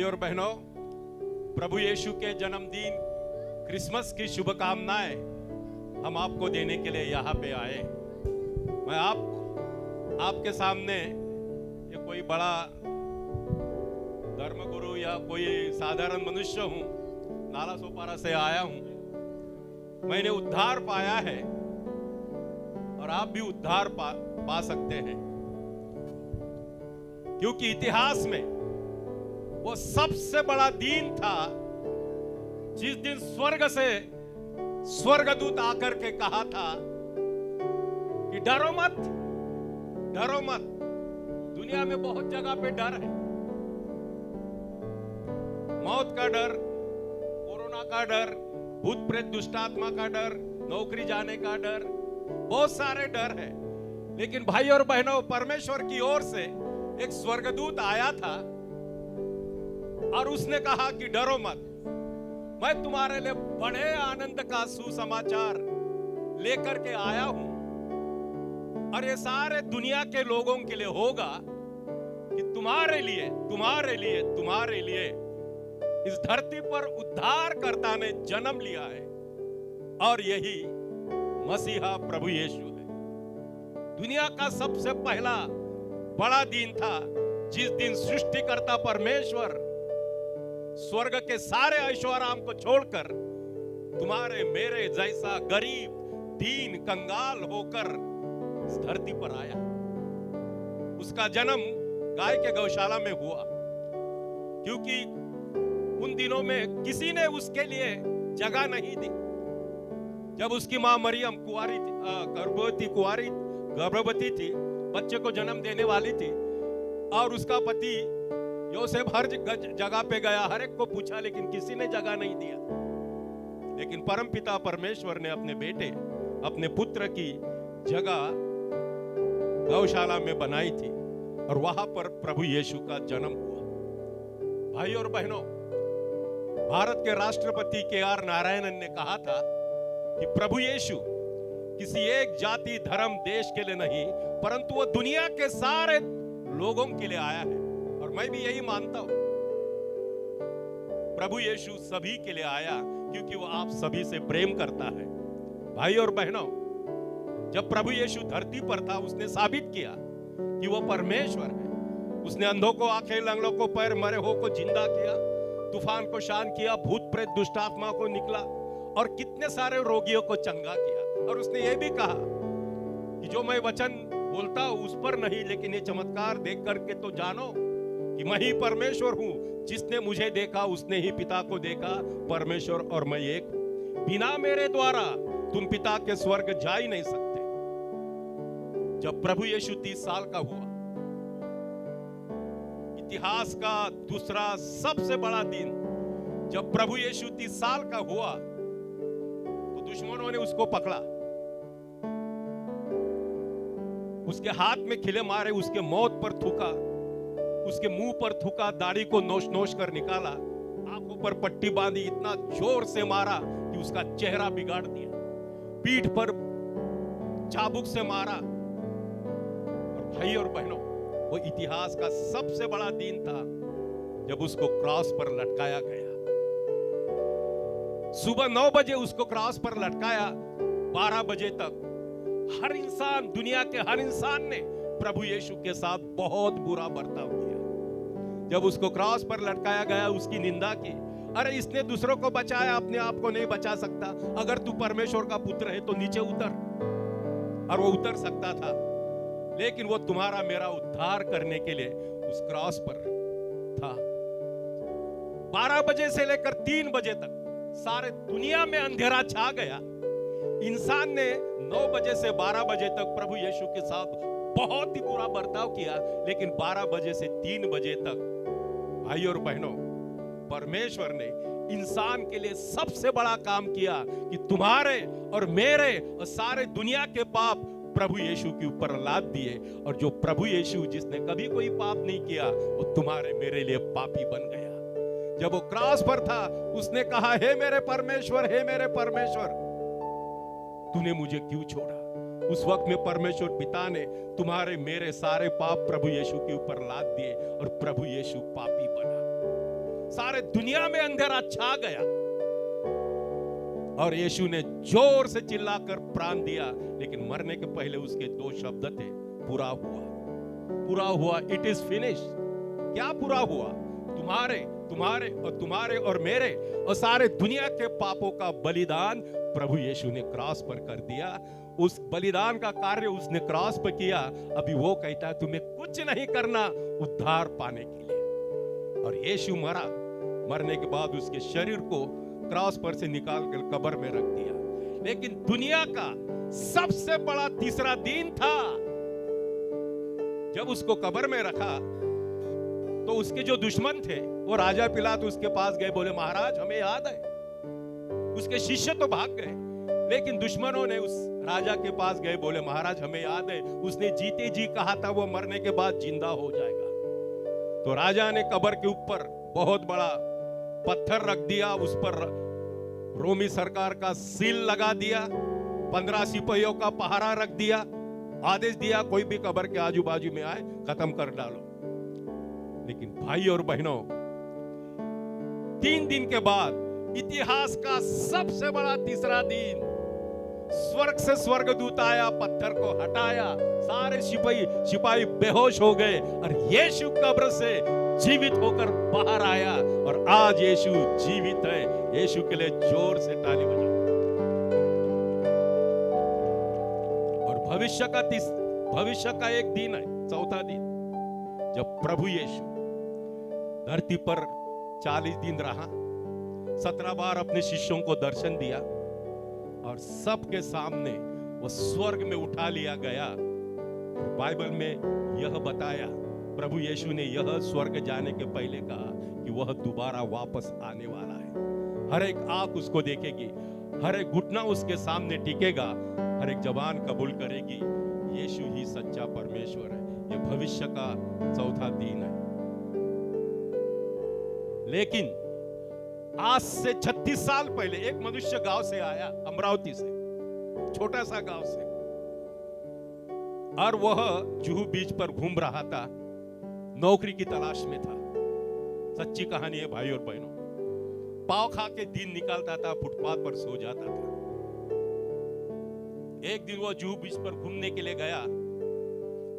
भाई और बहनों, प्रभु यीशु के जन्मदिन क्रिसमस की शुभकामनाएं हम आपको देने के लिए यहाँ पे आए। मैं आपके सामने ये कोई बड़ा धर्मगुरु या कोई साधारण मनुष्य हूँ, नाला सोपारा से आया हूँ। मैंने उद्धार पाया है और आप भी उद्धार पा सकते हैं, क्योंकि इतिहास में वो सबसे बड़ा दिन था जिस दिन स्वर्ग से स्वर्गदूत आकर के कहा था कि डरो मत, डरो मत। दुनिया में बहुत जगह पे डर है, मौत का डर, कोरोना का डर, भूत प्रेत दुष्टात्मा का डर, नौकरी जाने का डर, बहुत सारे डर है। लेकिन भाई और बहनों, परमेश्वर की ओर से एक स्वर्गदूत आया था और उसने कहा कि डरो मत, मैं तुम्हारे लिए बड़े आनंद का सुसमाचार लेकर के आया हूं और ये सारे दुनिया के लोगों के लिए होगा कि तुम्हारे लिए, तुम्हारे लिए, तुम्हारे लिए इस धरती पर उद्धारकर्ता ने जन्म लिया है और यही मसीहा प्रभु यीशु है। दुनिया का सबसे पहला बड़ा दिन था जिस दिन सृष्टिकर्ता परमेश्वर स्वर्ग के सारे ऐश्वर्य को छोड़कर तुम्हारे मेरे जैसा गरीब, दीन, कंगाल होकर इस धरती पर आया। उसका जन्म गाय के गौशाला में हुआ, क्योंकि उन दिनों में किसी ने उसके लिए जगह नहीं दी। जब उसकी मां मरियम कुंवारी थी, गर्भवती थी, बच्चे को जन्म देने वाली थी और उसका पति योसेफ हर जगह पे गया, हर एक को पूछा, लेकिन किसी ने जगह नहीं दिया। लेकिन परमपिता परमेश्वर ने अपने बेटे, अपने पुत्र की जगह गौशाला में बनाई थी और वहां पर प्रभु यीशु का जन्म हुआ। भाई और बहनों, भारत के राष्ट्रपति के.आर. नारायणन ने कहा था कि प्रभु यीशु किसी एक जाति, धर्म, देश के लिए नहीं, परंतु वो दुनिया के सारे लोगों के लिए आया है। और मैं भी यही मानता हूं, प्रभु यीशु सभी के लिए आया, क्योंकि वो आप सभी से प्रेम करता है। भाई और बहनों, जब प्रभु यीशु धरती पर था, उसने साबित किया कि वो परमेश्वर है। उसने अंधों को आंखें, लंगड़ों को पैर, मरे हो को जिंदा किया, तूफान को शांत किया, भूत प्रेत दुष्टात्मा को निकला और कितने सारे रोगियों को चंगा किया। और उसने ये भी कहा कि जो मैं वचन बोलता हूं उस पर नहीं, लेकिन ये चमत्कार देख करके तो जानो कि मैं ही परमेश्वर हूं। जिसने मुझे देखा उसने ही पिता को देखा। परमेश्वर और मैं एक हूं। बिना मेरे द्वारा तुम पिता के स्वर्ग जा ही नहीं सकते। जब प्रभु यीशु 30 साल का हुआ, इतिहास का दूसरा सबसे बड़ा दिन, जब प्रभु यीशु 30 साल का हुआ तो दुश्मनों ने उसको पकड़ा, उसके हाथ में खिले मारे, उसके मौत पर थूका, उसके मुंह पर थूका, दाढ़ी को नोच नोच कर निकाला, आंखों पर पट्टी बांधी, इतना जोर से मारा कि उसका चेहरा बिगाड़ दिया, पीठ पर चाबुक से मारा। और भाई और बहनों, वो इतिहास का सबसे बड़ा दिन था जब उसको क्रॉस पर लटकाया गया। सुबह 9 बजे उसको क्रॉस पर लटकाया, 12 बजे तक हर इंसान, दुनिया के हर इंसान ने प्रभु यीशु के साथ बहुत बुरा बर्ताव किया। जब उसको क्रॉस पर लटकाया गया, उसकी निंदा की, अरे इसने दूसरों को बचाया, अपने आप को नहीं बचा सकता, अगर तू परमेश्वर का पुत्र है तो नीचे उतर। और वो उतर सकता था, लेकिन वो तुम्हारा मेरा उद्धार करने के लिए उस क्रॉस पर था। 12 बजे से लेकर 3 बजे तक सारे दुनिया में अंधेरा छा गया। इंसान ने 9 बजे से 12 बजे तक प्रभु यीशु के साथ बहुत ही बुरा बर्ताव किया, लेकिन 12 बजे से 3 बजे तक, भाई और बहनों, परमेश्वर ने इंसान के लिए सबसे बड़ा काम किया कि तुम्हारे और मेरे और सारे दुनिया के पाप प्रभु यीशु के ऊपर लाद दिए। और जो प्रभु यीशु, जिसने कभी कोई पाप नहीं किया, वो तुम्हारे मेरे लिए पापी बन गया। जब वो क्रॉस पर था, उसने कहा, हे मेरे परमेश्वर, हे मेरे परमेश्वर, तूने मुझे क्यों छोड़ा? उस वक्त में परमेश्वर पिता ने तुम्हारे मेरे सारे पाप प्रभु यीशु के ऊपर लाद दिए और प्रभु यीशु पापी बना। सारे दुनिया में अंधेरा छा गया और यीशु ने जोर से चिल्लाकर प्राण दिया, लेकिन मरने के पहले उसके दो शब्द थे, पूरा हुआ, पूरा हुआ, इट इज फिनिश। क्या पूरा हुआ? तुम्हारे तुम्हारे और तुम्हारे और मेरे और सारे दुनिया के पापों का बलिदान प्रभु यीशु ने क्रॉस पर कर दिया। उस बलिदान का कार्य उसने क्रॉस पर किया। अभी वो कहता है तुम्हें कुछ नहीं करना उद्धार पाने के लिए। और यीशु मरा, मरने के बाद उसके शरीर को क्रॉस पर से निकाल कर कब्र में रख दिया। लेकिन दुनिया का सबसे बड़ा तीसरा दिन था, जब उसको कब्र में रखा तो उसके जो दुश्मन थे वो राजा पिलातुस उसके पास गए, बोले महाराज हमें याद है। उसके शिष्य तो भाग गए, लेकिन दुश्मनों ने उस राजा के पास गए, बोले महाराज हमें याद है, उसने जीते जी कहा था वो मरने के बाद जिंदा हो जाएगा। तो राजा ने कब्र के ऊपर बहुत बड़ा पत्थर रख दिया, उस पर रोमी सरकार का सील लगा दिया, 15 सिपाहियों का पहरा रख दिया, आदेश दिया कोई भी कब्र के आजू बाजू में आए खत्म कर डालो। लेकिन भाई और बहनों, 3 दिन के बाद इतिहास का सबसे बड़ा तीसरा दिन, स्वर्ग से स्वर्गदूत आया, पत्थर को हटाया, सारे सिपाही बेहोश हो गए और यीशु कब्र से जीवित होकर बाहर आया। और आज यीशु जीवित है। यीशु के लिए जोर से ताली बजाओ। और भविष्य का एक दिन है, चौथा दिन, जब प्रभु यीशु धरती पर 40 दिन रहा, 17 बार अपने शिष्यों को दर्शन दिया और सबके सामने वो स्वर्ग में उठा लिया गया। और बाइबल में यह बताया, प्रभु यीशु ने यह स्वर्ग जाने के पहले कहा कि वह दोबारा वापस आने वाला है। हर एक आंख उसको देखेगी, हर एक घुटना उसके सामने टिकेगा, हर एक जबान कबूल करेगी यीशु ही सच्चा परमेश्वर है। यह भविष्य का चौथा दिन है। लेकिन आज से 36 साल पहले एक मनुष्य गांव से आया, अमरावती से, छोटा सा गांव से, और वह जुहू बीच पर घूम रहा था, नौकरी की तलाश में था। सच्ची कहानी है भाई और बहनों। पाव खा के दिन निकालता था, फुटपाथ पर सो जाता था। एक दिन वो जुहू बीच पर घूमने के लिए गया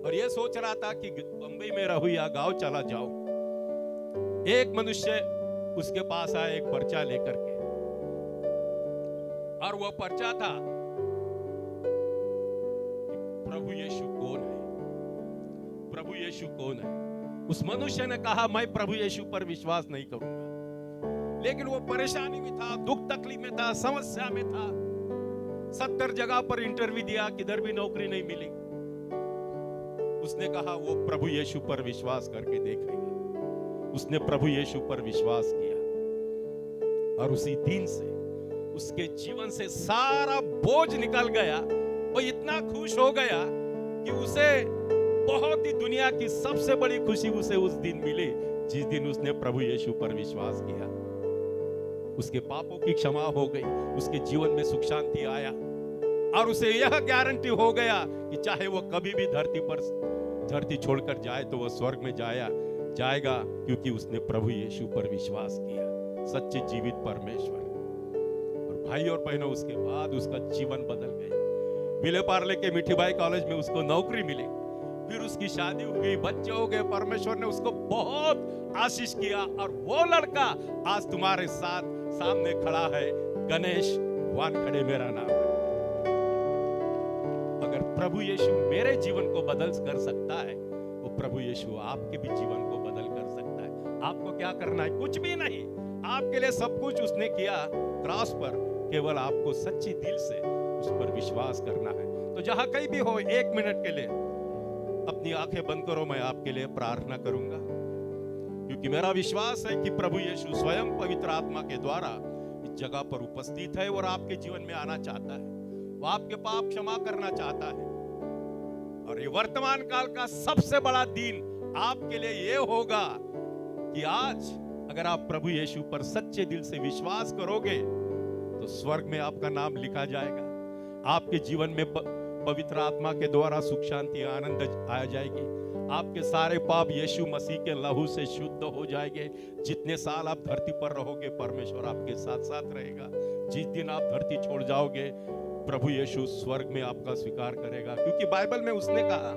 और यह सोच रहा था कि बंबई में रहूं या गांव चला जाऊं। एक मनुष्य उसके पास आया एक पर्चा लेकर के, और वह पर्चा था कि प्रभु यीशु कौन है, प्रभु यीशु कौन है। उस मनुष्य ने कहा मैं प्रभु यीशु पर विश्वास नहीं करूंगा। लेकिन वो परेशानी में था, दुख तकलीफ में था, समस्या में था। 70 जगह पर इंटरव्यू दिया, किधर भी नौकरी नहीं मिली। उसने कहा वो प्रभु यीशु पर विश्वास करके देखेगा। उसने प्रभु यीशु पर विश्वास किया और उसी दिन से उसके जीवन से सारा बोझ निकल गया। वो इतना खुश हो गया कि उसे बहुत ही दुनिया की सबसे बड़ी खुशी उसे उस दिन मिली, जिस दिन उसने प्रभु यीशु पर विश्वास किया। उसके पापों की क्षमा हो गई, उसके जीवन में सुख शांति आया और उसे यह गारंटी हो गया कि चाहे वो कभी भी धरती छोड़कर जाए तो वह स्वर्ग में जाएगा, क्योंकि उसने प्रभु यीशु पर विश्वास किया, सच्चे जीवित परमेश्वर। और भाई और बहनों, उसके बाद उसका जीवन बदल गया। विले पार्ले के मिठीबाई कॉलेज में उसको नौकरी मिली, फिर उसकी शादी हो गई, बच्चे हो गए। परमेश्वर ने उसको बहुत आशीष किया और वो लड़का आज तुम्हारे साथ सामने खड़ा है, गणेश वानखड़े मेरा नाम है। अगर प्रभु यीशु मेरे जीवन को बदल कर सकता है, वो प्रभु यीशु आपके भी जीवन को बदल कर सकता है। आपको क्या करना है? कुछ भी नहीं, आपके लिए सब कुछ उसने किया क्रॉस पर। केवल आपको सच्ची दिल से उस पर विश्वास करना है। तो जहां कहीं भी हो, 1 मिनट के लिए अपनी आंखें बंद करो, मैं आपके लिए प्रार्थना करूंगा, क्योंकि मेरा विश्वास है कि प्रभु यीशु स्वयं पवित्र आत्मा के द्वारा इस जगह पर उपस्थित है और आपके जीवन में आना चाहता है। वो आपके पाप क्षमा करना चाहता है। और ये वर्तमान काल का सबसे बड़ा दिन आपके लिए ये होगा कि आज अगर आप प्रभु यीशु पर सच्चे दिल से विश्वास करोगे तो स्वर्ग में आपका नाम लिखा जाएगा। आपके जीवन में पवित्र आत्मा के द्वारा सुख शांति आनंद आ जाएगी। आपके सारे पाप यीशु मसीह के लहू से शुद्ध हो जाएंगे। जितने साल आप धरती पर रहोगे परमेश्वर आपके साथ साथ रहेगा। जिस दिन आप धरती छोड़ जाओगे प्रभु यीशु स्वर्ग में आपका स्वीकार करेगा, क्योंकि बाइबल में उसने कहा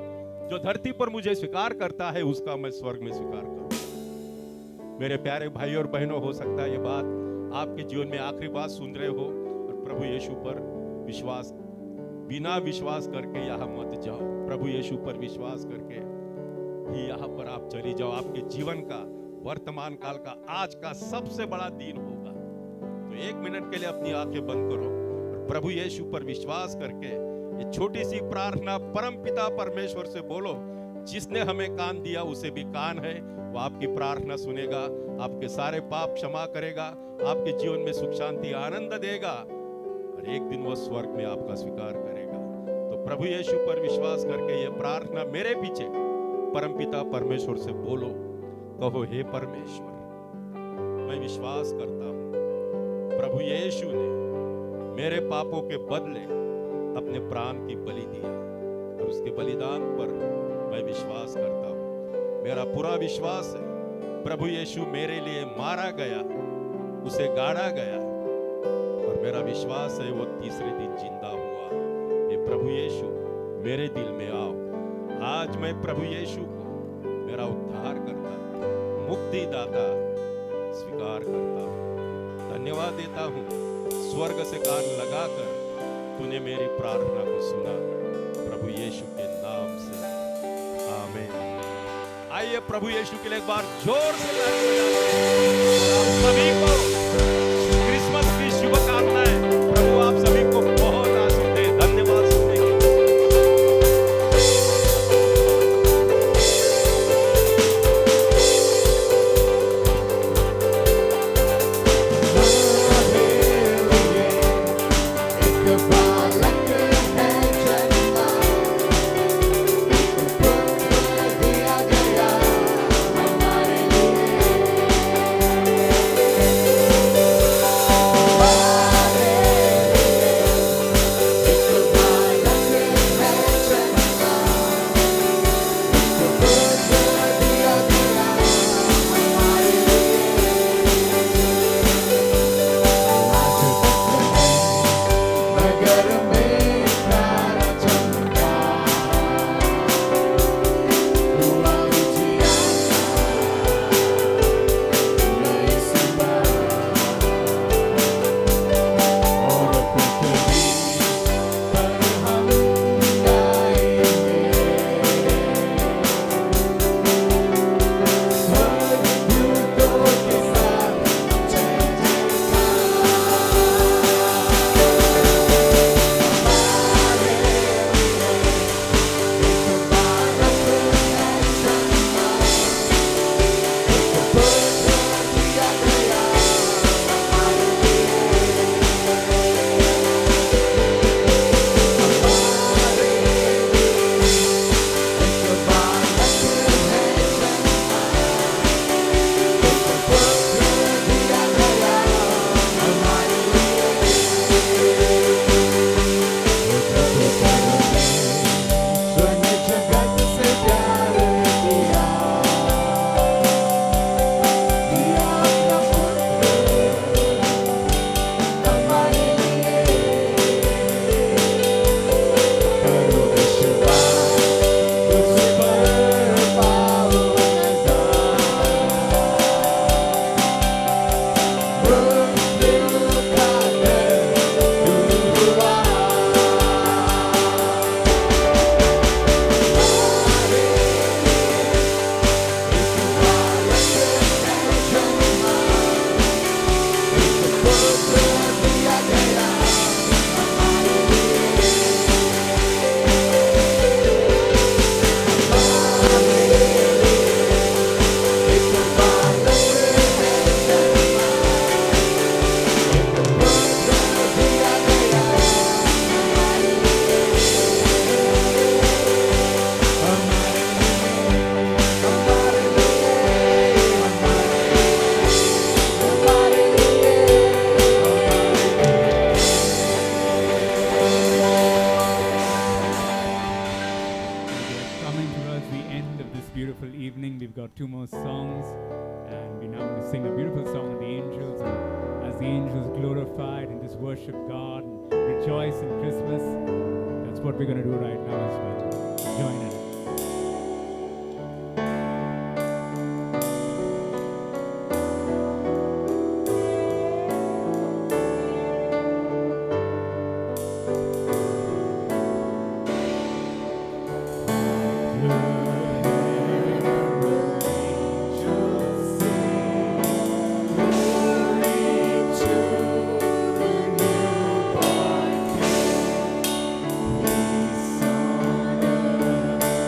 जो धरती पर मुझे स्वीकार करता है उसका मैं स्वर्ग में स्वीकार करूंगा। मेरे प्यारे भाई और बहनों, हो सकता है ये बात आपके जीवन में आखिरी बात सुन रहे हो और प्रभु यीशु पर विश्वास, बिना विश्वास करके यहाँ मत जाओ। प्रभु यीशु पर विश्वास करके ही यहाँ पर आप चली जाओ। आपके जीवन का, वर्तमान काल का, आज का सबसे बड़ा दिन होगा। तो 1 मिनट के लिए अपनी आंखें बंद करो और प्रभु यीशु पर विश्वास करके ये छोटी सी प्रार्थना परमपिता परमेश्वर से बोलो। जिसने हमें कान दिया उसे भी कान है, वो आपकी प्रार्थना सुनेगा, आपके सारे पाप क्षमा करेगा, आपके जीवन में सुख शांति आनंद देगा और एक दिन वो स्वर्ग में आपका स्वीकार करेगा। तो प्रभु यीशु पर विश्वास करके ये प्रार्थना मेरे पीछे परमपिता परमेश्वर से बोलो। कहो, हे परमेश्वर, मैं विश्वास करता हूं प्रभु यीशु ने मेरे पापों के बदले अपने प्राण की बलि दिया और उसके बलिदान पर मैं विश्वास करता हूं। मेरा पूरा विश्वास है प्रभु यीशु मेरे लिए मारा गया, उसे गाड़ा गया और मेरा विश्वास है वो तीसरे दिन जिंदा हुआ। ये प्रभु यीशु मेरे दिल में आओ। आज मैं प्रभु यीशु को मेरा उद्धार करता, मुक्ति दाता स्वीकार करता हूं। धन्यवाद देता हूं स्वर्ग से कान लगाकर तूने मेरी प्रार्थना को सुना। प्रभु यीशु के नाम से आमीन। आइए प्रभु यीशु के लिए एक बार जोर से ताली बजाते हैं। आप सभी को क्रिसमस की शुभकामनाएं। प्रभु आप सभी को बहुत आशीष दे। धन्यवाद सुनने के लिए। मगर about 2 more songs, and we're now going to sing a beautiful song on the angels. And as the angels glorified and just worship God and rejoice in Christmas, that's what we're going to do right now as well. Join in. Glory to the newborn King. Peace on earth.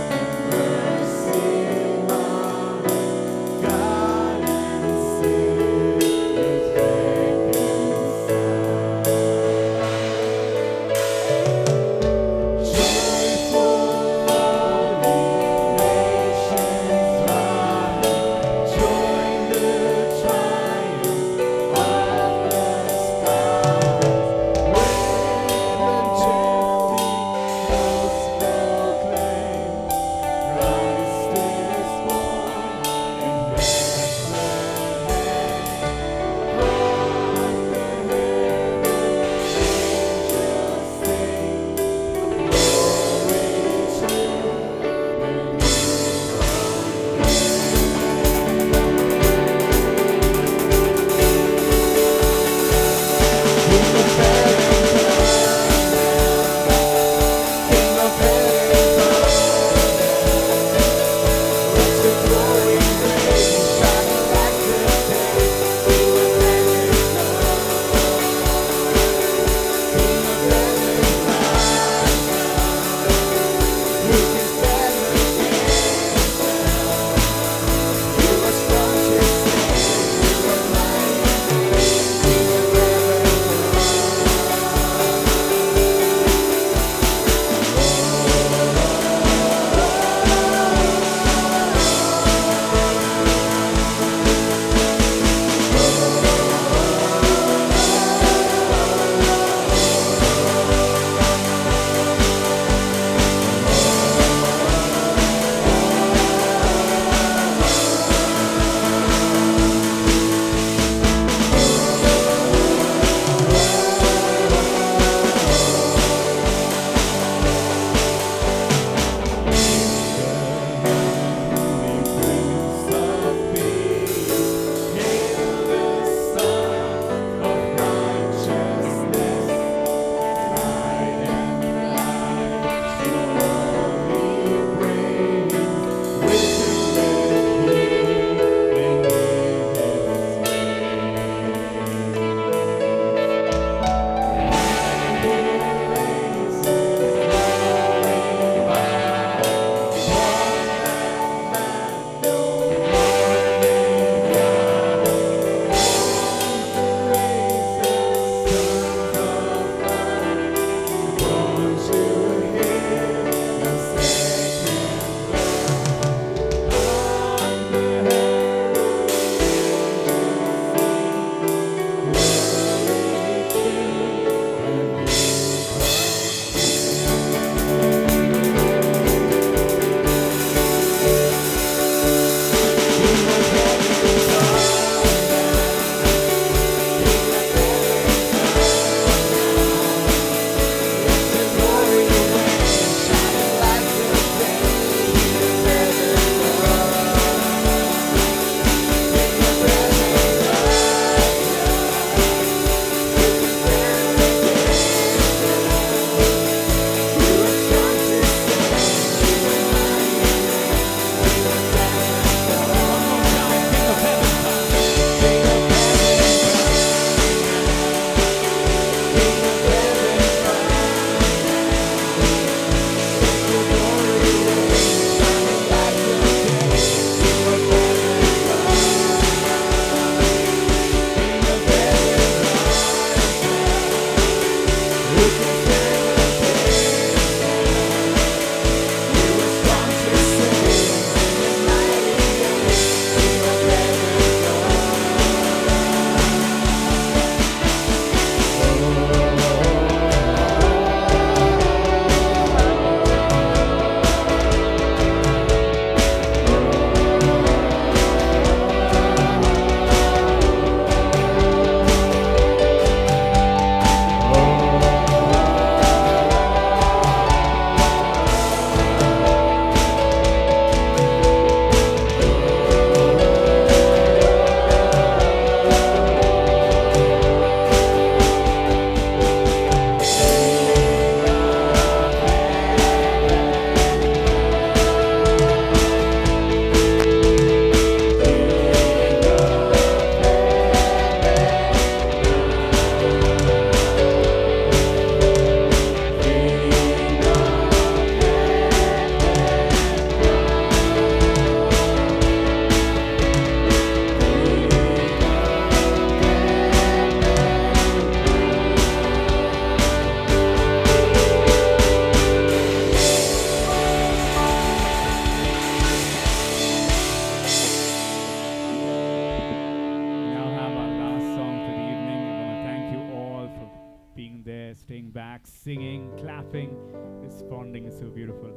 back singing, clapping, responding is so beautiful.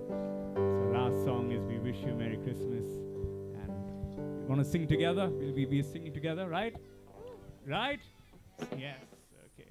So last song is We Wish You a Merry Christmas. And we want to sing together. Will we be singing together, right? Right? Yes. Okay.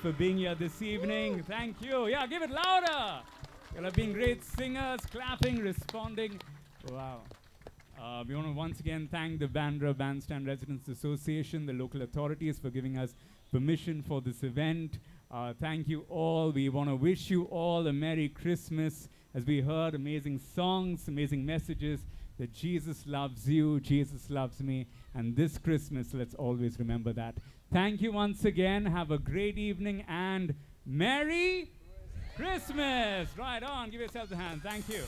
For being here this evening. Thank you. Yeah, give it louder. You have been great singers, clapping, responding. Wow. We want to once again thank the Bandra Bandstand Residents Association, the local authorities for giving us permission for this event. Thank you all. We want to wish you all a Merry Christmas as we heard amazing songs, amazing messages that Jesus loves you, Jesus loves me. And this Christmas, let's always remember that. Thank you once again. Have a great evening and Merry Christmas. Right on. Give yourselves a hand. Thank you.